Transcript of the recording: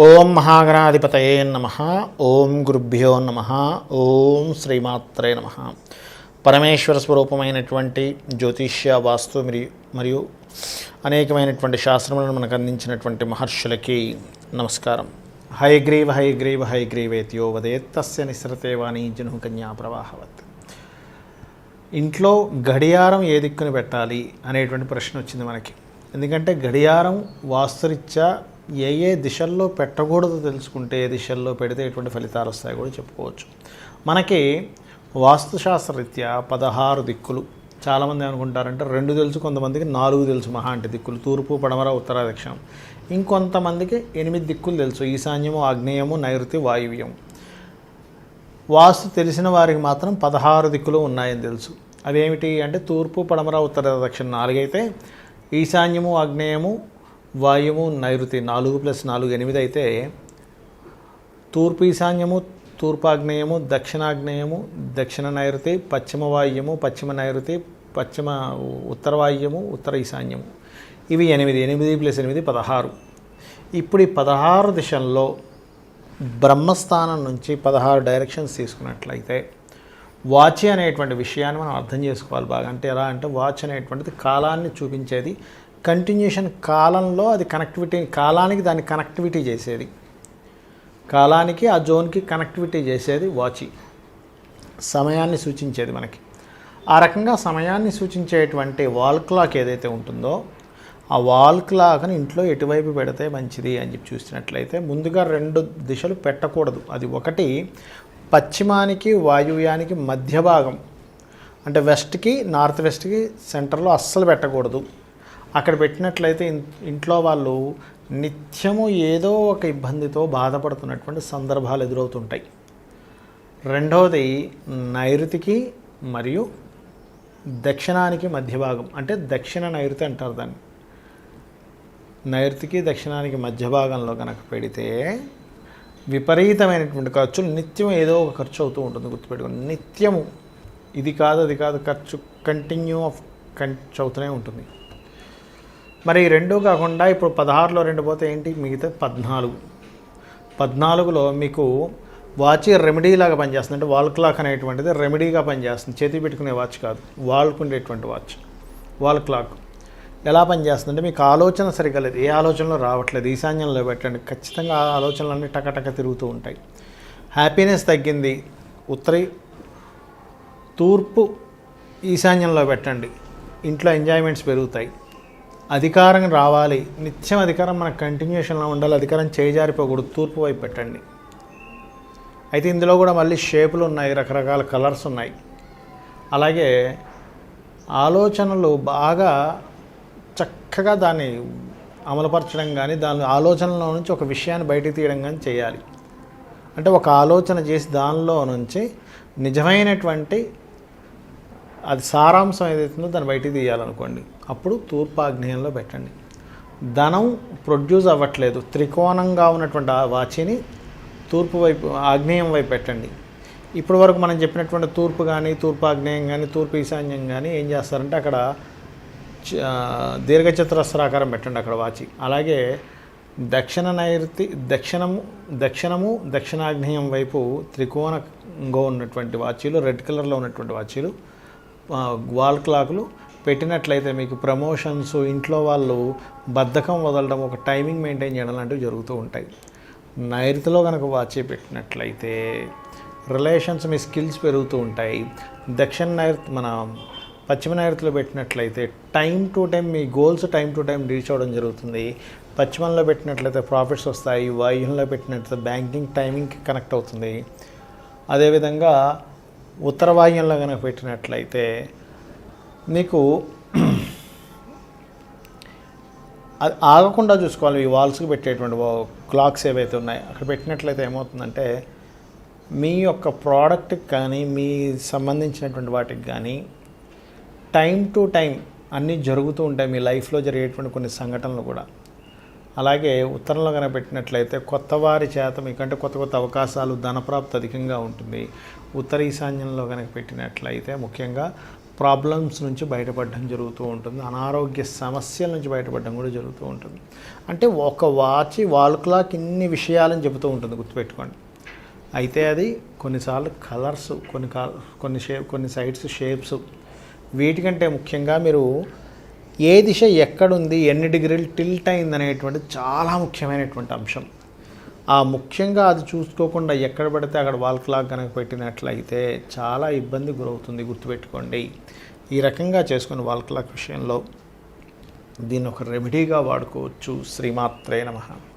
ఓం మహాగణాధిపతయే నమః. ఓం గురుభ్యో నమః. ఓం శ్రీమాత్రే నమః. పరమేశ్వర స్వరూపమైనటువంటి జ్యోతిష్య వాస్తు మరియు అనేకమైనటువంటి శాస్త్రములను మనకు అందించినటువంటి మహర్షులకి నమస్కారం. హయగ్రీవ హయగ్రీవ హయగ్రీవేత్యో వదేత్ తస్య నిస్సరతే వాణీ జను కన్యా ప్రవాహవత్. ఇంట్లో గడియారం ఏ దిక్కుని పెట్టాలి అనేటువంటి ప్రశ్న వచ్చింది మనకి. ఎందుకంటే గడియారం వాస్తురీత్యా ఏ దిశల్లో పెట్టకూడదో తెలుసుకుంటే ఏ దిశల్లో పెడితే ఎటువంటి ఫలితాలు వస్తాయో కూడా చెప్పుకోవచ్చు. మనకి వాస్తుశాస్త్రరీత్యా 16 దిక్కులు. చాలామంది ఏమనుకుంటారంటే 2 తెలుసు, కొంతమందికి 4 తెలుసు మహా అంటే దిక్కులు, తూర్పు పడమర ఉత్తర దక్షిణం. ఇంకొంతమందికి 8 దిక్కులు తెలుసు, ఈశాన్యము ఆగ్నేయము నైరుతి వాయువ్యం. వాస్తు తెలిసిన వారికి మాత్రం 16 దిక్కులు ఉన్నాయని తెలుసు. అవేమిటి అంటే తూర్పు పడమర ఉత్తర దక్షిణం 4 అయితే, ఈశాన్యము ఆగ్నేయము వాయువు నైరుతి 4+4 8 అయితే, తూర్పు ఈశాన్యము తూర్పాగ్నేయము దక్షిణాగ్నేయము దక్షిణ నైరుతి పశ్చిమ వాయువ్యము పశ్చిమ నైరుతి పశ్చిమ ఉత్తర వాయువ్యము ఉత్తర ఈశాన్యము. ఇవి 8+8 16. ఇప్పుడు ఈ 16 దిశల్లో బ్రహ్మస్థానం నుంచి 16 డైరెక్షన్స్ తీసుకున్నట్లయితే వాచి అనేటువంటి విషయాన్ని మనం అర్థం చేసుకోవాలి బాగా. అంటే ఎలా అంటే వాచ్ అనేటువంటిది కాలాన్ని చూపించేది, కంటిన్యూషన్ కాలంలో అది కనెక్టివిటీ, కాలానికి దాన్ని కనెక్టివిటీ చేసేది, కాలానికి ఆ జోన్కి కనెక్టివిటీ చేసేది వాచి, సమయాన్ని సూచించేది మనకి. ఆ రకంగా సమయాన్ని సూచించేటువంటి వాల్ క్లాక్ ఏదైతే ఉంటుందో ఆ వాల్ క్లాక్ని ఇంట్లో ఎటువైపు పెడితే మంచిది అని చెప్పి చూసినట్లయితే ముందుగా 2 దిశలు పెట్టకూడదు. అది ఒకటి పశ్చిమానికి వాయువ్యానికి మధ్య భాగం, అంటే వెస్ట్కి నార్త్ వెస్ట్కి సెంటర్లో అస్సలు పెట్టకూడదు. అక్కడ పెట్టినట్లయితే ఇంట్లో వాళ్ళు నిత్యము ఏదో ఒక ఇబ్బందితో బాధపడుతున్నటువంటి సందర్భాలు ఎదురవుతుంటాయి. రెండవది నైరుతికి మరియు దక్షిణానికి మధ్య భాగం, అంటే దక్షిణ నైరుతి అంటారు దాన్ని. నైరుతికి దక్షిణానికి మధ్య భాగంలో కనుక పెడితే విపరీతమైనటువంటి ఖర్చులు, నిత్యం ఏదో ఒక ఖర్చు అవుతూ ఉంటుంది. గుర్తుపెట్టుకోండి, నిత్యము ఇది కాదు అది కాదు ఖర్చు కంటిన్యూ ఖర్చు అవుతూనే ఉంటుంది. మరి 2 కాకుండా ఇప్పుడు 16లో 2 పోతే ఏంటి, మిగతా 14లో మీకు వాచ్ రెమెడీ లాగా పనిచేస్తుంది. అంటే వాల్ క్లాక్ అనేటువంటిది రెమెడీగా పనిచేస్తుంది, చేతి పెట్టుకునే వాచ్ కాదు, వాల్కు ఉండేటువంటి వాచ్. వాల్ క్లాక్ ఎలా పనిచేస్తుందంటే మీకు ఆలోచన సరిగ్గా లేదు, ఏ ఆలోచనలో రావట్లేదు, ఈశాన్యంలో పెట్టండి, ఖచ్చితంగా ఆ ఆలోచనలన్నీ టకటక తిరుగుతూ ఉంటాయి. హ్యాపీనెస్ తగ్గింది, తూర్పు ఈశాన్యంలో పెట్టండి, ఇంట్లో ఎంజాయ్మెంట్స్ పెరుగుతాయి. అధికారం రావాలి, నిత్యం అధికారం మనకు కంటిన్యూషన్లో ఉండాలి, అధికారం చేజారిపోకూడదు, తూర్పు వైపు పెట్టండి. అయితే ఇందులో కూడా మళ్ళీ షేపులు ఉన్నాయి, రకరకాల కలర్స్ ఉన్నాయి. అలాగే ఆలోచనలు బాగా చక్కగా దాన్ని అమలుపరచడం కానీ, దాని ఆలోచనలో నుంచి ఒక విషయాన్ని బయటికి తీయడం కానీ చేయాలి. అంటే ఒక ఆలోచన చేసి దానిలో నుంచి నిజమైనటువంటి అది సారాంశం ఏదైతుందో దాన్ని బయటికి తీయాలనుకోండి, అప్పుడు తూర్పాగ్నేయంలో పెట్టండి. ధనం ప్రొడ్యూస్ అవ్వట్లేదు, త్రికోణంగా ఉన్నటువంటి ఆ వాచిని తూర్పు వైపు ఆగ్నేయం వైపు పెట్టండి. ఇప్పటి వరకు మనం చెప్పినటువంటి తూర్పు కానీ తూర్పాగ్నేయం కానీ తూర్పు ఈశాన్యం కానీ ఏం చేస్తారంటే అక్కడ దీర్ఘచతురస్రాకారం పెట్టండి అక్కడ వాచి. అలాగే దక్షిణ నైరుతి దక్షిణము దక్షిణాగ్నేయం వైపు త్రికోణంగా ఉన్నటువంటి వాచీలు, రెడ్ కలర్లో ఉన్నటువంటి వాచీలు, వాల్ క్లాకులు పెట్టినట్లయితే మీకు ప్రమోషన్స్, ఇంట్లో వాళ్ళు బద్ధకం వదలడం, ఒక టైమింగ్ మెయింటైన్ చేయడం లాంటివి జరుగుతూ ఉంటాయి. నైరుతిలో కనుక వాచి పెట్టినట్లయితే రిలేషన్స్, మీ స్కిల్స్ పెరుగుతూ ఉంటాయి. దక్షిణ నైరుతి పశ్చిమ నైరుతిలో పెట్టినట్లయితే time to time me goals time to time reach అవ్వడం జరుగుతుంది. పశ్చిమంలో పెట్టినట్లయితే ప్రాఫిట్స్ వస్తాయి. వాయువ్యంలో పెట్టినట్లయితే బ్యాంకింగ్ టైమింగ్కి కనెక్ట్ అవుతుంది. అదేవిధంగా ఉత్తర వాయువ్యంలో కనుక పెట్టినట్లయితే మీకు అది ఆగకుండా చూసుకోవాలి. ఈ వాల్స్కి పెట్టేటువంటి క్లాక్స్ ఏవైతే ఉన్నాయో అక్కడ పెట్టినట్లయితే ఏమవుతుందంటే మీ యొక్క ప్రోడక్ట్కి కానీ మీ సంబంధించినటువంటి వాటికి కానీ టైం టు టైం అన్నీ జరుగుతూ ఉంటాయి, మీ లైఫ్లో జరిగేటువంటి కొన్ని సంఘటనలు కూడా. అలాగే ఉత్తరంలో కనుక పెట్టినట్లయితే కొత్త వారి చేత మీకంటే కొత్త కొత్త అవకాశాలు, ధనప్రాప్తి అధికంగా ఉంటుంది. ఉత్తర ఈశాన్యంలో కనుక పెట్టినట్లయితే ముఖ్యంగా ప్రాబ్లమ్స్ నుంచి బయటపడడం జరుగుతూ ఉంటుంది, అనారోగ్య సమస్యల నుంచి బయటపడడం కూడా జరుగుతూ ఉంటుంది. అంటే ఒక వాల్ క్లాక్ ఇన్ని విషయాలని చెబుతూ ఉంటుంది, గుర్తుపెట్టుకోండి. అయితే అది కొన్నిసార్లు కలర్స్, కొన్ని సైడ్స్ షేప్స్, వీటికంటే ముఖ్యంగా మీరు ఏ దిశ ఎక్కడుంది, ఎన్ని డిగ్రీలు టిల్ట్ అయింది అనేటువంటిది చాలా ముఖ్యమైనటువంటి అంశం. ఆ ముఖ్యంగా అది చూసుకోకుండా ఎక్కడ పడితే అక్కడ వాల్ క్లాక్ కనుక పెట్టినట్లయితే చాలా ఇబ్బంది గురవుతుంది, గుర్తుపెట్టుకోండి. ఈ రకంగా చేసుకుని వాల్ క్లాక్ విషయంలో దీన్ని ఒక రెమెడీగా వాడుకోవచ్చు. శ్రీమాత్రే నమః.